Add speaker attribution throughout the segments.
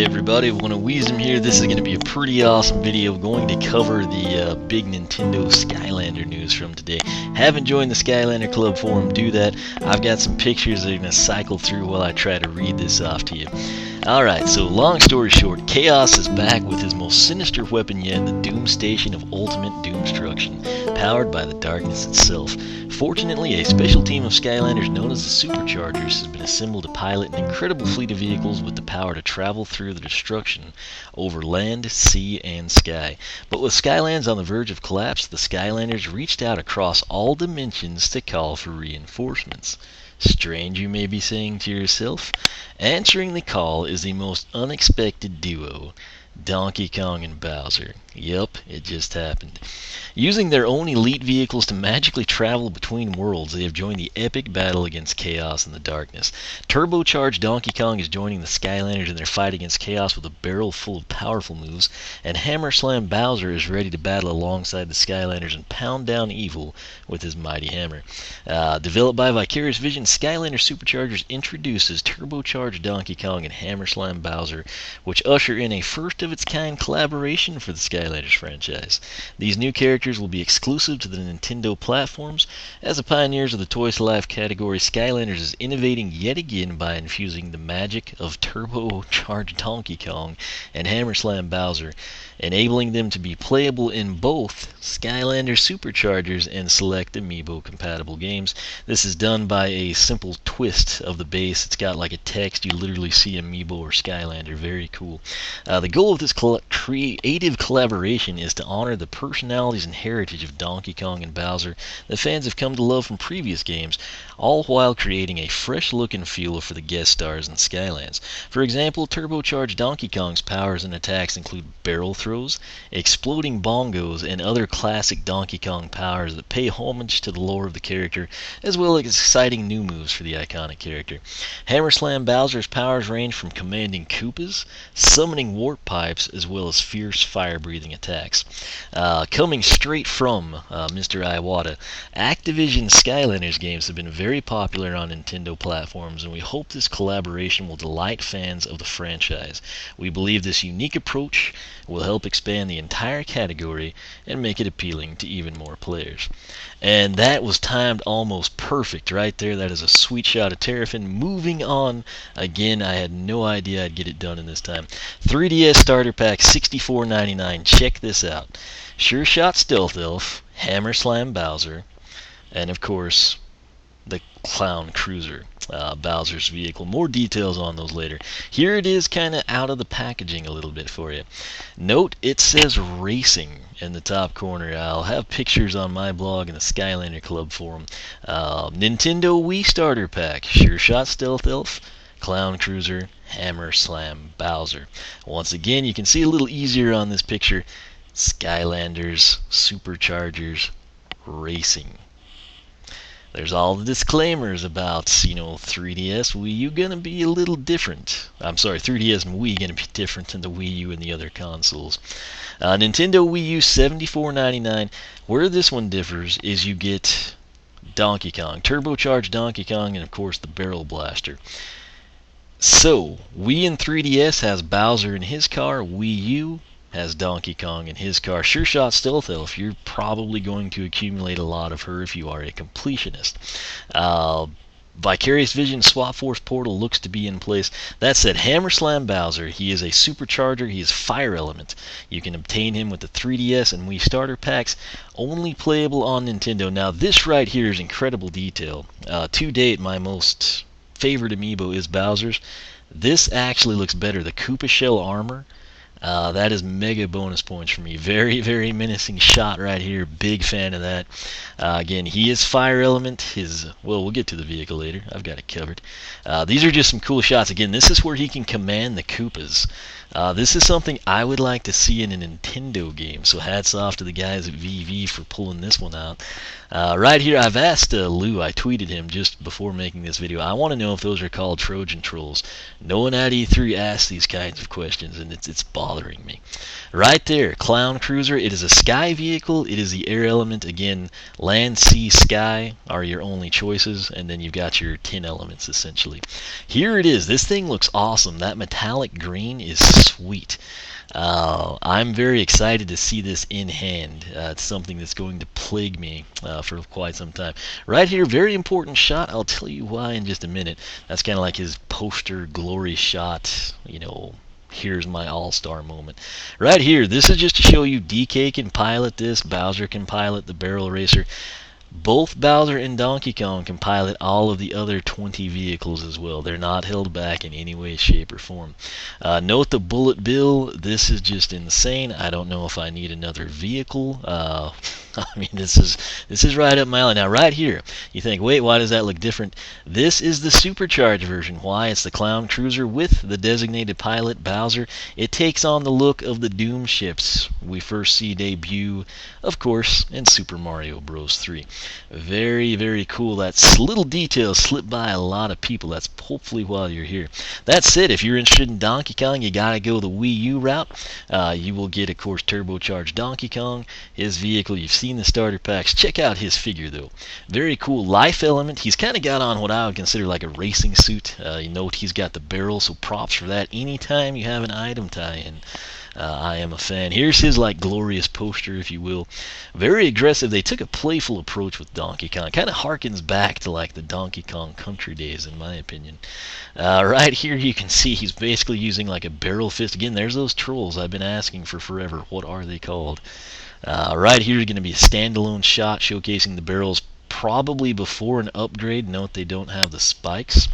Speaker 1: Hey everybody, want to Weezem here. This is going to be a pretty awesome video. Going to cover the big Nintendo Skylander news from today. Haven't joined the Skylander Club forum, do that. I've got some pictures that are going to cycle through while I try to read this off to you. Alright, so long story short, Chaos is back with his most sinister weapon yet, the Doom Station of Ultimate Doomstruction, powered by the darkness itself. Fortunately, a special team of Skylanders known as the SuperChargers has been assembled to pilot an incredible fleet of vehicles with the power to travel through the destruction over land, sea, and sky. But with Skylands on the verge of collapse, the Skylanders reached out across all dimensions to call for reinforcements. Strange, you may be saying to yourself? Answering the call is the most unexpected duo, Donkey Kong and Bowser. Yup, it just happened. Using their own elite vehicles to magically travel between worlds, they have joined the epic battle against Chaos and the darkness. Turbocharged Donkey Kong is joining the Skylanders in their fight against Chaos with a barrel full of powerful moves, and Hammer Slam Bowser is ready to battle alongside the Skylanders and pound down evil with his mighty hammer. Developed by Vicarious Vision, Skylanders SuperChargers introduces Turbocharged Donkey Kong and Hammer Slam Bowser, which usher in a first-of-its-kind collaboration for the Skylanders franchise. These new characters will be exclusive to the Nintendo platforms. As the pioneers of the Toys to Life category, Skylanders is innovating yet again by infusing the magic of Turbocharged Donkey Kong and Hammer Slam Bowser, enabling them to be playable in both Skylanders SuperChargers and select Amiibo compatible games. This is done by a simple twist of the base. It's got like a text. You literally see Amiibo or Skylander. Very cool. The goal of this creative collaboration is to honor the personalities and heritage of Donkey Kong and Bowser that fans have come to love from previous games, all while creating a fresh look and feel for the guest stars in Skylands. For example, Turbocharged Donkey Kong's powers and attacks include barrel throws, exploding bongos, and other classic Donkey Kong powers that pay homage to the lore of the character, as well as exciting new moves for the iconic character. Hammer Slam Bowser's powers range from commanding Koopas, summoning warp pipes, as well as fierce fire-breathing attacks. Coming straight from Mr. Iwata, Activision Skylanders games have been very popular on Nintendo platforms, and we hope this collaboration will delight fans of the franchise. We believe this unique approach will help expand the entire category and make it appealing to even more players. And that was timed almost perfect right there. That is a sweet shot of Terrafin. Moving on, again, I had no idea I'd get it done in this time. 3DS Starter Pack, $64.99. Check this out. Sure Shot Stealth Elf, Hammer Slam Bowser, and of course, the Clown Cruiser, Bowser's vehicle. More details on those later. Here it is, kind of out of the packaging a little bit for you. Note it says Racing in the top corner. I'll have pictures on my blog in the Skylander Club forum. Nintendo Wii Starter Pack, Sure Shot Stealth Elf, Clown Cruiser, Hammer Slam Bowser. Once again, you can see a little easier on this picture. Skylanders SuperChargers Racing. There's all the disclaimers about, 3DS, Wii U gonna be a little different. I'm sorry, 3DS and Wii gonna be different than the Wii U and the other consoles. Nintendo Wii U, $74.99. Where this one differs is you get Donkey Kong, Turbocharged Donkey Kong, and of course the Barrel Blaster. So, Wii and 3DS has Bowser in his car, Wii U has Donkey Kong in his car. Sure Shot Stealth Elf, you're probably going to accumulate a lot of her if you are a completionist. Vicarious Vision Swap Force Portal looks to be in place. That said, Hammer Slam Bowser, he is a supercharger, he is Fire Element. You can obtain him with the 3DS and Wii starter packs, only playable on Nintendo. Now this right here is incredible detail. To date, my most favorite amiibo is Bowser's. This actually looks better. The Koopa Shell armor, that is mega bonus points for me. Very, very menacing shot right here. Big fan of that. Again, he is Fire Element. We'll get to the vehicle later. I've got it covered. These are just some cool shots. Again, this is where he can command the Koopas. This is something I would like to see in a Nintendo game, so hats off to the guys at VV for pulling this one out. Right here, I've asked Lou, I tweeted him just before making this video, I want to know if those are called Trojan Trolls. No one at E3 asked these kinds of questions, and it's boss bothering me. Right there, Clown Cruiser. It is a sky vehicle. It is the air element. Again, land, sea, sky are your only choices, and then you've got your 10 elements essentially. Here it is. This thing looks awesome. That metallic green is sweet. I'm very excited to see this in hand. It's something that's going to plague me for quite some time. Right here, very important shot. I'll tell you why in just a minute. That's kind of like his poster glory shot, you know. Here's my all-star moment. Right here, this is just to show you DK can pilot this, Bowser can pilot the barrel racer. Both Bowser and Donkey Kong can pilot all of the other 20 vehicles as well. They're not held back in any way, shape, or form. Note the bullet bill. This is just insane. I don't know if I need another vehicle. I mean, this is right up my alley. Now, right here, you think, wait, why does that look different? This is the supercharged version. Why? It's the Clown Cruiser with the designated pilot, Bowser. It takes on the look of the Doom ships we first see debut, of course, in Super Mario Bros. 3. Very, very cool. That little detail slipped by a lot of people. That's hopefully while you're here. That's it. If you're interested in Donkey Kong, you gotta go the Wii U route. You will get, of course, turbocharged Donkey Kong. His vehicle, you've seen the starter packs. Check out his figure, though. Very cool life element. He's kind of got on what I would consider like a racing suit. You note he's got the barrel, so props for that. Anytime you have an item tie-in, I am a fan. Here's his like glorious poster, if you will. Very aggressive. They took a playful approach with Donkey Kong. Kind of harkens back to like the Donkey Kong Country days, in my opinion. Right here you can see he's basically using like a barrel fist. Again, there's those trolls I've been asking for forever. What are they called? Right here is going to be a standalone shot showcasing the barrels probably before an upgrade. Note they don't have the spikes.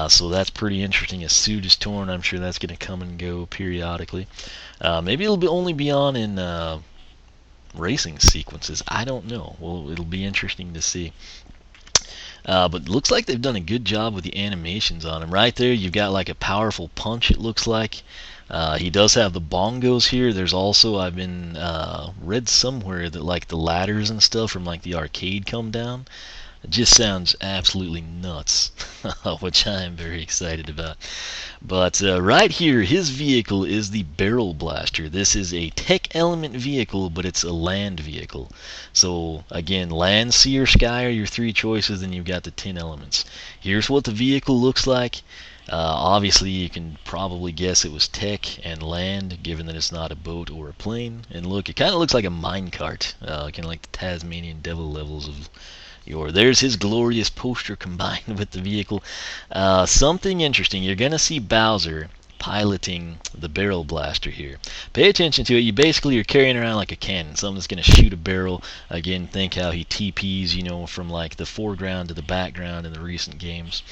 Speaker 1: So that's pretty interesting. His suit is torn. I'm sure that's going to come and go periodically. Maybe it'll only be on in racing sequences. I don't know. Well, it'll be interesting to see. But looks like they've done a good job with the animations on him. Right there, you've got like a powerful punch, it looks like. He does have the bongos here. There's also, I've been read somewhere that like the ladders and stuff from like the arcade come down. It just sounds absolutely nuts, which I am very excited about. But right here, his vehicle is the Barrel Blaster. This is a tech element vehicle, but it's a land vehicle. So again, land, sea, or sky are your three choices, and you've got the 10 elements. Here's what the vehicle looks like. Obviously, you can probably guess it was tech and land, given that it's not a boat or a plane. And look, it kind of looks like a minecart, kind of like the Tasmanian Devil levels of there's his glorious poster combined with the vehicle. Something interesting, you're going to see Bowser piloting the Barrel Blaster here. Pay attention to it. You basically are carrying around like a cannon, something that's going to shoot a barrel. Again, think how he TPs, you know, from like the foreground to the background in the recent games.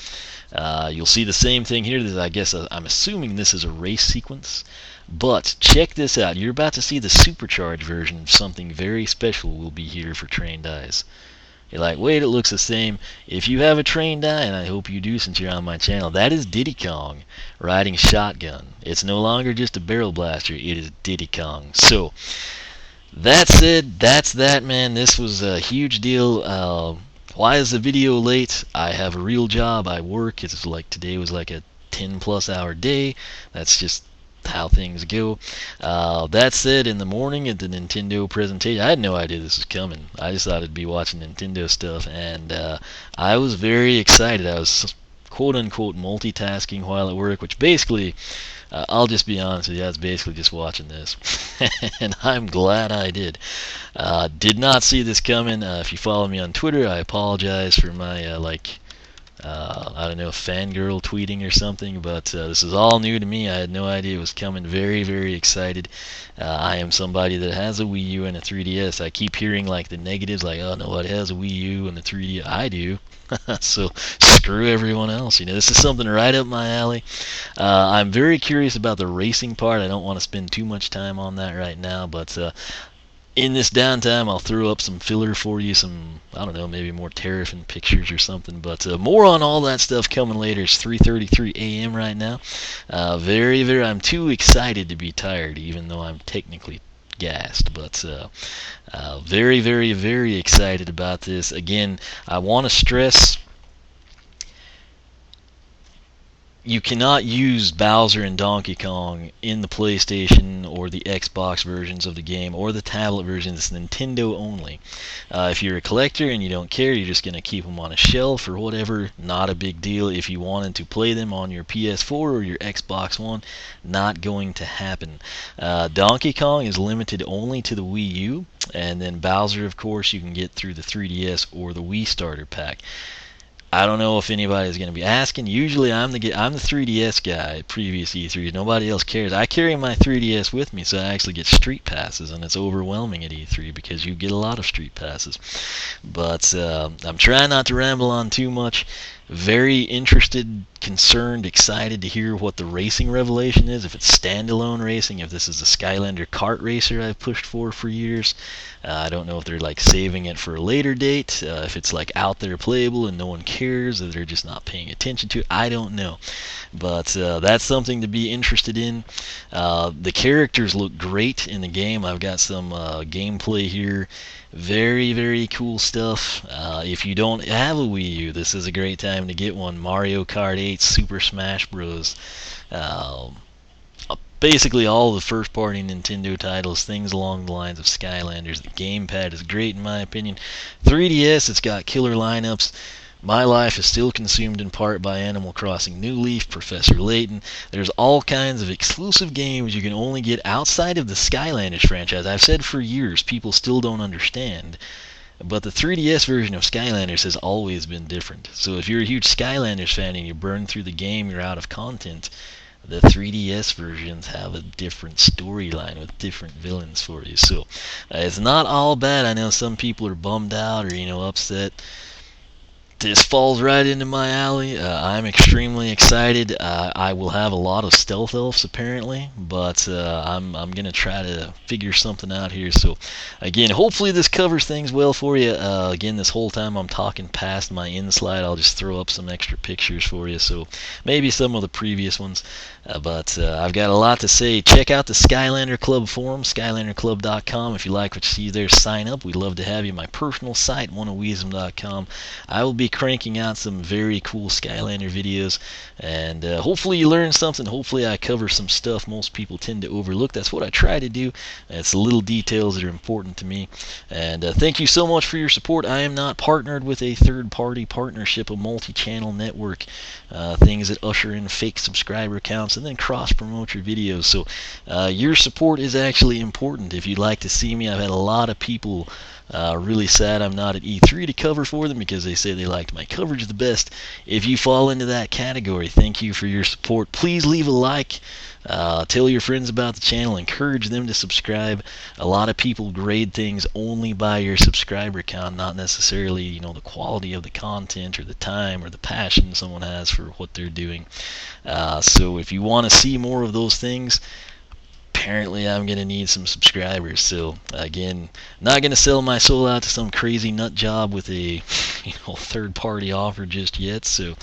Speaker 1: You'll see the same thing here. I guess I'm assuming this is a race sequence. But check this out. You're about to see the supercharged version of something very special will be here for trained eyes. You're like, wait, it looks the same. If you have a trained eye, and I hope you do since you're on my channel, that is Diddy Kong riding shotgun. It's no longer just a barrel blaster. It is Diddy Kong. So, that's it. That's that, man. This was a huge deal. Why is the video late? I have a real job. I work. It's like today was like a 10+ hour day. That's just how things go. That said, in the morning at the Nintendo presentation, I had no idea this was coming. I just thought I'd be watching Nintendo stuff, and I was very excited. I was quote-unquote multitasking while at work, which basically, I'll just be honest with you, I was basically just watching this. And I'm glad I did. Did not see this coming. If you follow me on Twitter, I apologize for my, I don't know, fangirl tweeting or something, but this is all new to me. I had no idea it was coming. Very, very excited. I am somebody that has a Wii U and a 3DS. I keep hearing like the negatives, like, oh, nobody has a Wii U and a 3DS. I do. So screw everyone else. You know, this is something right up my alley. I'm very curious about the racing part. I don't want to spend too much time on that right now, but in this downtime, I'll throw up some filler for you, some, I don't know, maybe more Terrafin pictures or something, but more on all that stuff coming later. It's 3:33 a.m. right now. I'm too excited to be tired, even though I'm technically gassed, but very, very, very excited about this. Again, I want to stress, you cannot use Bowser and Donkey Kong in the PlayStation or the Xbox versions of the game or the tablet version. It's Nintendo only. If you're a collector and you don't care, you're just going to keep them on a shelf or whatever, not a big deal. If you wanted to play them on your PS4 or your Xbox One, not going to happen. Donkey Kong is limited only to the Wii U, and then Bowser, of course, you can get through the 3DS or the Wii Starter Pack. I don't know if anybody's going to be asking. Usually I'm the 3DS guy at previous E3s. Nobody else cares. I carry my 3DS with me, so I actually get street passes, and it's overwhelming at E3 because you get a lot of street passes. But I'm trying not to ramble on too much. Very interested, concerned, excited to hear what the racing revelation is. If it's standalone racing, if this is a Skylander kart racer I've pushed for years. I don't know if they're like saving it for a later date, if it's like out there playable and no one cares, or they're just not paying attention to it. I don't know. But that's something to be interested in. The characters look great in the game. I've got some gameplay here. Very, very cool stuff. If you don't have a Wii U, this is a great time to get one. Mario Kart 8, Super Smash Bros. Basically all the first-party Nintendo titles, things along the lines of Skylanders. The gamepad is great in my opinion. 3DS, it's got killer lineups. My life is still consumed in part by Animal Crossing New Leaf, Professor Layton. There's all kinds of exclusive games you can only get outside of the Skylanders franchise. I've said for years, people still don't understand. But the 3DS version of Skylanders has always been different. So if you're a huge Skylanders fan and you burn through the game, you're out of content. The 3DS versions have a different storyline with different villains for you. So it's not all bad. I know some people are bummed out or, upset. This falls right into my alley. I'm extremely excited. I will have a lot of stealth elves apparently, but I'm gonna try to figure something out here. So again, hopefully this covers things well for you. Again, this whole time I'm talking past my in slide. I'll just throw up some extra pictures for you, so maybe some of the previous ones. But I've got a lot to say. Check out the Skylander Club forum, SkylanderClub.com. If you like what you see there, sign up. We'd love to have you. My personal site, oneofweezem.com. I will be cranking out some very cool Skylander videos, and hopefully you learn something. Hopefully I cover some stuff most people tend to overlook. That's what I try to do. It's the little details that are important to me. And thank you so much for your support. I am not partnered with a third-party partnership, a multi-channel network, things that usher in fake subscriber counts and then cross-promote your videos. So your support is actually important. If you'd like to see me, I've had a lot of people really sad I'm not at E3 to cover for them because they say they liked my coverage the best. If you fall into that category, thank you for your support. Please leave a like. Tell your friends about the channel. Encourage them to subscribe. A lot of people grade things only by your subscriber count, not necessarily, the quality of the content or the time or the passion someone has for what they're doing. So if you want to see more of those things, apparently I'm going to need some subscribers. So again, not going to sell my soul out to some crazy nut job with a third-party offer just yet. So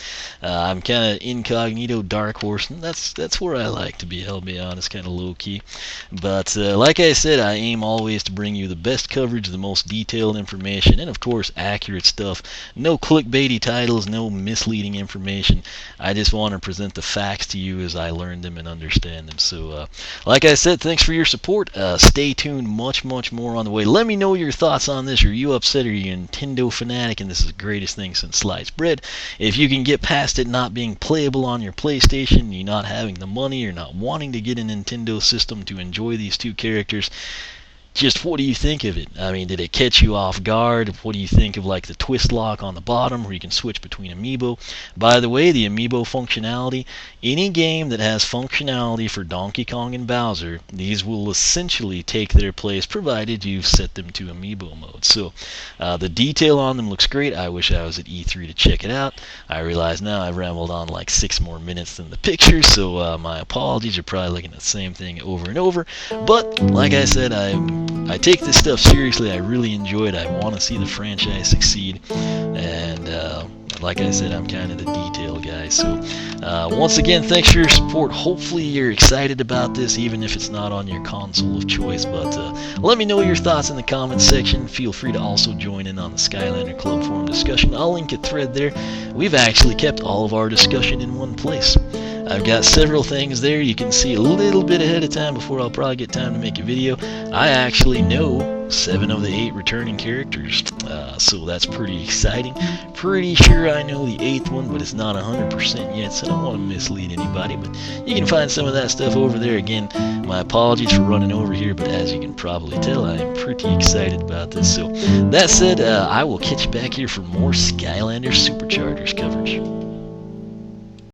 Speaker 1: I'm kind of incognito, dark horse, and that's where I like to be, I'll be honest, kind of low-key. But like I said, I aim always to bring you the best coverage, the most detailed information, and of course accurate stuff. No clickbaity titles, no misleading information. I just want to present the facts to you as I learn them and understand them. So like I said, thanks for your support. Stay tuned, much more on the way. Let me know your thoughts on this. Are you upset? Are you a Nintendo fanatic and this is the greatest thing since sliced bread? If you can get past it not being playable on your PlayStation, you not having the money, or not wanting to get a Nintendo system to enjoy these two characters, just what do you think of it? I mean, did it catch you off guard? What do you think of like the twist lock on the bottom where you can switch between Amiibo? By the way, the Amiibo functionality, any game that has functionality for Donkey Kong and Bowser, these will essentially take their place provided you set them to Amiibo mode. So the detail on them looks great. I wish I was at E3 to check it out. I realize now I've rambled on like 6 more minutes than the pictures, so my apologies. You're probably looking at the same thing over and over. But like I said, I take this stuff seriously. I really enjoy it. I want to see the franchise succeed. And like I said, I'm kind of the detail guy. So once again, thanks for your support. Hopefully you're excited about this, even if it's not on your console of choice. But let me know your thoughts in the comments section. Feel free to also join in on the Skylander Club forum discussion. I'll link a thread there. We've actually kept all of our discussion in one place. I've got several things there you can see a little bit ahead of time before I'll probably get time to make a video. I actually know 7 of the 8 returning characters, so that's pretty exciting. Pretty sure I know the 8th one, but it's not 100% yet, so I don't want to mislead anybody. But you can find some of that stuff over there. Again, my apologies for running over here, but as you can probably tell, I am pretty excited about this. So that said, I will catch you back here for more Skylanders SuperChargers coverage.